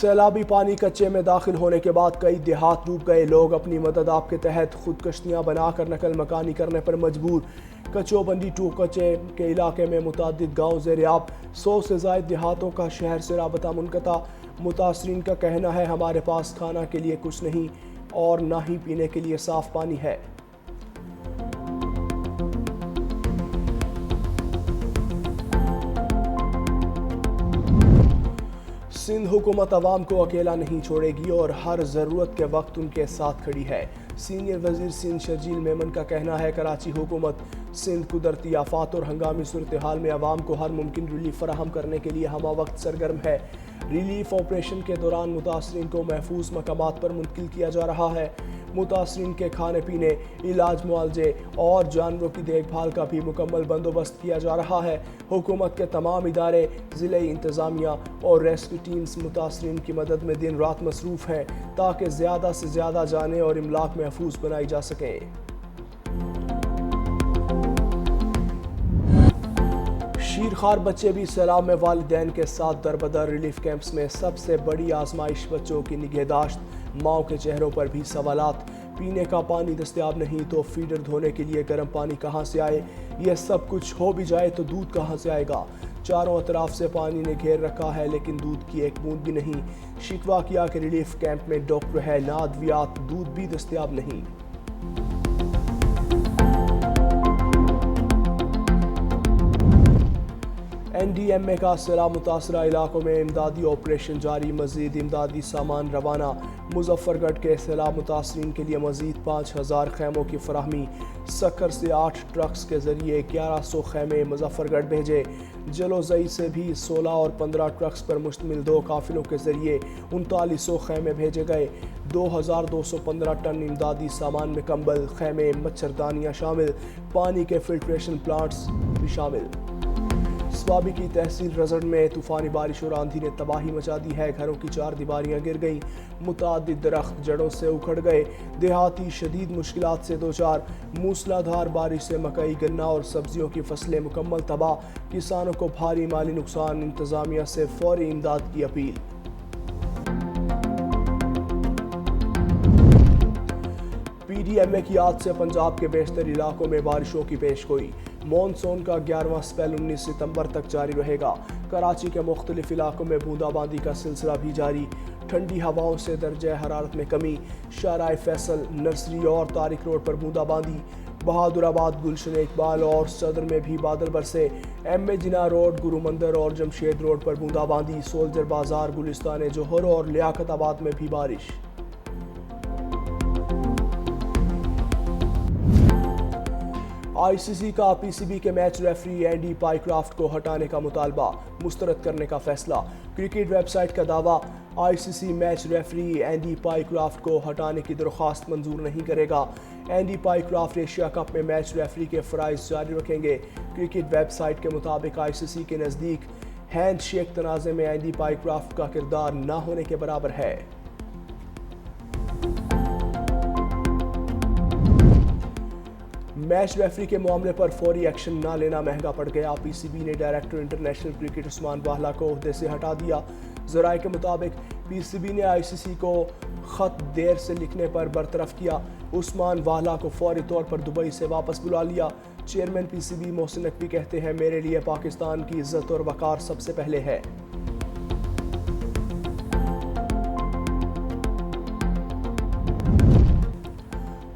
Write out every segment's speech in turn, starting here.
سیلابی پانی کچے میں داخل ہونے کے بعد کئی دیہات ڈوب گئے. لوگ اپنی مدد آپ کے تحت خود کشتیاں بنا کر نقل مکانی کرنے پر مجبور. کچو بندی ٹو کچے کے علاقے میں متعدد گاؤں زیر آب. 100 سے زائد دیہاتوں کا شہر سے رابطہ منقطع. متاثرین کا کہنا ہے ہمارے پاس کھانا کے لیے کچھ نہیں اور نہ ہی پینے کے لیے صاف پانی ہے. سندھ حکومت عوام کو اکیلا نہیں چھوڑے گی اور ہر ضرورت کے وقت ان کے ساتھ کھڑی ہے. سینئر وزیر سندھ شرجیل میمن کا کہنا ہے کراچی حکومت سندھ قدرتی آفات اور ہنگامی صورتحال میں عوام کو ہر ممکن ریلیف فراہم کرنے کے لیے ہمہ وقت سرگرم ہے. ریلیف آپریشن کے دوران متاثرین کو محفوظ مقامات پر منتقل کیا جا رہا ہے. متاثرین کے کھانے پینے، علاج، معالجے اور جانوروں کی دیکھ بھال کا بھی مکمل بندوبست کیا جا رہا ہے. حکومت کے تمام ادارے، ضلعی انتظامیہ اور ریسکیو ٹیمز متاثرین کی مدد میں دن رات مصروف ہیں تاکہ زیادہ سے زیادہ جانیں اور املاک محفوظ بنائی جا سکیں. شیرخوار بچے بھی سیلاب میں والدین کے ساتھ دربدر. ریلیف کیمپس میں سب سے بڑی آزمائش بچوں کی نگہداشت. ماؤں کے چہروں پر بھی سوالات. پینے کا پانی دستیاب نہیں تو فیڈر دھونے کے لیے گرم پانی کہاں سے آئے؟ یہ سب کچھ ہو بھی جائے تو دودھ کہاں سے آئے گا؟ چاروں اطراف سے پانی نے گھیر رکھا ہے لیکن دودھ کی ایک بوند بھی نہیں. شکوہ کیا کہ ریلیف کیمپ میں ڈاکٹر ہے نہ ادویات، دودھ بھی دستیاب نہیں. این ڈی ایم اے کا سیلاب متاثرہ علاقوں میں امدادی آپریشن جاری. مزید امدادی سامان روانہ. مظفر گڑھ کے سیلاب متاثرین کے لیے مزید 5000 خیموں کی فراہمی. سکر سے 8 ٹرکس کے ذریعے 1100 خیمے مظفر گڑھ بھیجے. جلوزئی سے بھی 16 اور 15 ٹرکس پر مشتمل 2 قافلوں کے ذریعے 3900 خیمے بھیجے گئے. 2215 ٹن امدادی سامان میں کمبل، خیمے، مچھردانیاں شامل. پانی کے فلٹریشن پلانٹس بھی شامل. سوابی کی تحصیل رزن میں طوفانی بارش اور آندھی نے تباہی مچا دی ہے. گھروں کی 4 دیواریاں گر گئیں. متعدد درخت جڑوں سے اکھڑ گئے. دیہاتی شدید مشکلات سے دوچار. موسلا دھار بارش سے مکئی، گنا اور سبزیوں کی فصلیں مکمل تباہ. کسانوں کو بھاری مالی نقصان. انتظامیہ سے فوری امداد کی اپیل. پی ڈی ایم اے کی یاد سے پنجاب کے بیشتر علاقوں میں بارشوں کی پیشگوئی. مونسون کا 11واں سپیل 19 ستمبر تک جاری رہے گا. کراچی کے مختلف علاقوں میں بوندا باندی کا سلسلہ بھی جاری. ٹھنڈی ہواؤں سے درجہ حرارت میں کمی. شارع فیصل، نرسری اور طارق روڈ پر بوندا باندی. بہادر آباد، گلشن اقبال اور صدر میں بھی بادل برسے. ایم اے جناح روڈ، گرو مندر اور جمشید روڈ پر بوندا باندی. سولجر بازار، گلستان جوہر اور لیاقت آباد میں بھی بارش. آئی سی سی کا پی سی بی کے میچ ریفری اینڈی پائی کرافٹ کو ہٹانے کا مطالبہ. مسترد کرنے کا فیصلہ. کرکٹ ویب سائٹ کا دعویٰ آئی سی سی میچ ریفری اینڈی پائی کرافٹ کو ہٹانے کی درخواست منظور نہیں کرے گا. اینڈی پائی کرافٹ ایشیا کپ میں میچ ریفری کے فرائض جاری رکھیں گے. کرکٹ ویب سائٹ کے مطابق آئی سی سی کے نزدیک ہینڈ شیک تنازع میں اینڈی پائی کرافٹ کا کردار نہ ہونے کے برابر ہے. میچ ریفری کے معاملے پر فوری ایکشن نہ لینا مہنگا پڑ گیا. پی سی بی نے ڈائریکٹر انٹرنیشنل کرکٹ عثمان واہلا کو عہدے سے ہٹا دیا. ذرائع کے مطابق پی سی بی نے آئی سی سی کو خط دیر سے لکھنے پر برطرف کیا. عثمان واہلا کو فوری طور پر دبئی سے واپس بلا لیا. Chairman P C B Mohsin Naqvi کہتے ہیں میرے لیے پاکستان کی عزت اور وقار سب سے پہلے ہے.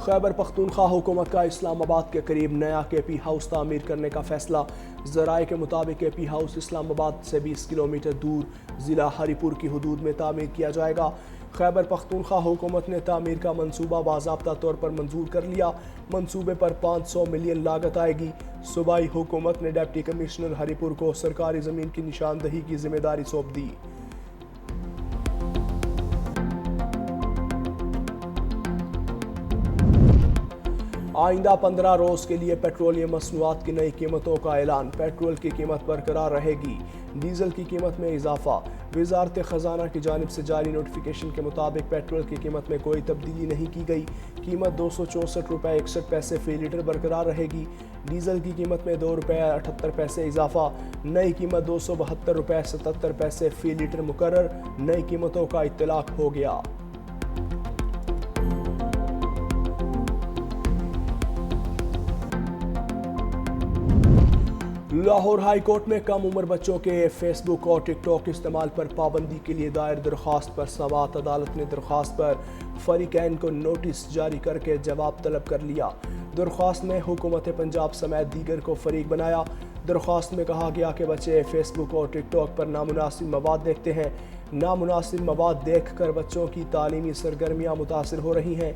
خیبر پختونخوا حکومت کا اسلام آباد کے قریب نیا کے پی ہاؤس تعمیر کرنے کا فیصلہ. ذرائع کے مطابق کے پی ہاؤس اسلام آباد سے 20 کلومیٹر دور ضلع ہری پور کی حدود میں تعمیر کیا جائے گا. خیبر پختونخوا حکومت نے تعمیر کا منصوبہ باضابطہ طور پر منظور کر لیا. منصوبے پر 500 ملین لاگت آئے گی. صوبائی حکومت نے ڈپٹی کمشنر ہری پور کو سرکاری زمین کی نشاندہی کی ذمہ داری سونپ دی. آئندہ 15 روز کے لیے پیٹرولیم مصنوعات کی نئی قیمتوں کا اعلان، پیٹرول کی قیمت برقرار رہے گی، ڈیزل کی قیمت میں اضافہ۔ وزارت خزانہ کی جانب سے جاری نوٹیفیکیشن کے مطابق پیٹرول کی قیمت میں کوئی تبدیلی نہیں کی گئی، قیمت 264 روپے 61 پیسے فی لیٹر برقرار رہے گی، ڈیزل کی قیمت میں 2 روپے 78 پیسے اضافہ، نئی قیمت 272 روپے 77 پیسے فی لیٹر مقرر، نئی قیمتوں کا اطلاق ہو گیا۔ لاہور ہائی کورٹ میں کم عمر بچوں کے فیس بک اور ٹک ٹاک استعمال پر پابندی کے لیے دائر درخواست پر سماعت، عدالت نے درخواست پر فریقین کو نوٹس جاری کر کے جواب طلب کر لیا۔ درخواست میں حکومت پنجاب سمیت دیگر کو فریق بنایا۔ درخواست میں کہا گیا کہ بچے فیس بک اور ٹک ٹاک پر نامناسب مواد دیکھتے ہیں، نامناسب مواد دیکھ کر بچوں کی تعلیمی سرگرمیاں متاثر ہو رہی ہیں۔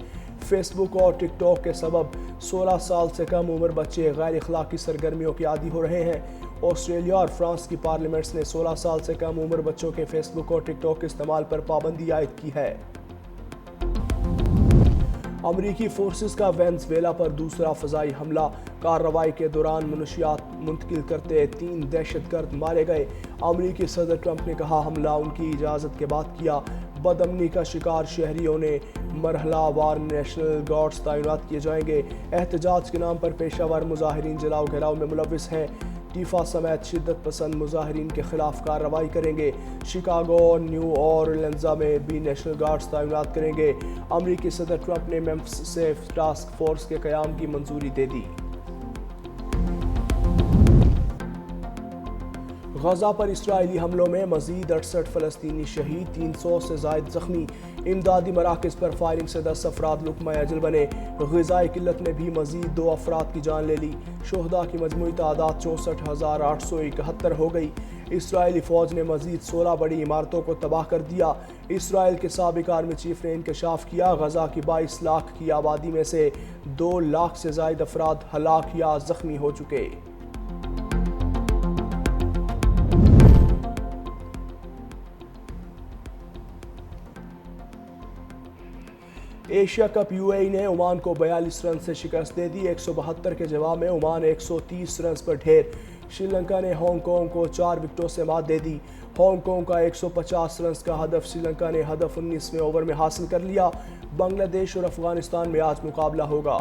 فیس بک اور ٹک ٹاک کے سبب 16 سال سے کم عمر بچے غیر اخلاقی سرگرمیوں کے عادی ہو رہے ہیں۔ آسٹریلیا اور فرانس کی پارلیمنٹس نے 16 سال سے کم عمر بچوں کے فیس بک اور ٹک ٹاک استعمال پر پابندی عائد کی ہے۔ امریکی فورسز کا وینزویلا پر دوسرا فضائی حملہ، کارروائی کے دوران منشیات منتقل کرتے 3 دہشت گرد مارے گئے۔ امریکی صدر ٹرمپ نے کہا حملہ ان کی اجازت کے بعد کیا۔ بد امنی کا شکار شہریوں نے مرحلہ وار نیشنل گارڈز تعینات کیے جائیں گے۔ احتجاج کے نام پر پیشہ ور مظاہرین جلاؤ گھراؤ میں ملوث ہیں۔ ٹیفا سمیت شدت پسند مظاہرین کے خلاف کارروائی کریں گے۔ شکاگو اور نیو اورلینز میں بھی نیشنل گارڈز تعینات کریں گے۔ امریکی صدر ٹرمپ نے میمفس سے ٹاسک فورس کے قیام کی منظوری دے دی۔ غزہ پر اسرائیلی حملوں میں مزید 68 فلسطینی شہید، 300 سے زائد زخمی۔ امدادی مراکز پر فائرنگ سے 10 افراد لقمہ اجل بنے۔ غذائی قلت نے بھی مزید 2 افراد کی جان لے لی۔ شہداء کی مجموعی تعداد 64,871 ہو گئی۔ اسرائیلی فوج نے مزید 16 بڑی عمارتوں کو تباہ کر دیا۔ اسرائیل کے سابق آرمی چیف نے انکشاف کیا غزہ کی 22 لاکھ کی آبادی میں سے 2 لاکھ سے زائد افراد ہلاک یا زخمی ہو چکے۔ ایشیا کپ UAE نے عمان کو 42 رن سے شکست دے دی۔ 172 کے جواب میں عمان 130 رنز پر ڈھیر۔ شری لنکا نے ہانگ کانگ کو 4 وکٹوں سے مات دے دی۔ ہانگ کانگ کا 150 رنز کا ہدف شری لنکا نے ہدف 19ویں اوور میں حاصل کر لیا۔ بنگلہ دیش اور افغانستان میں آج مقابلہ ہوگا۔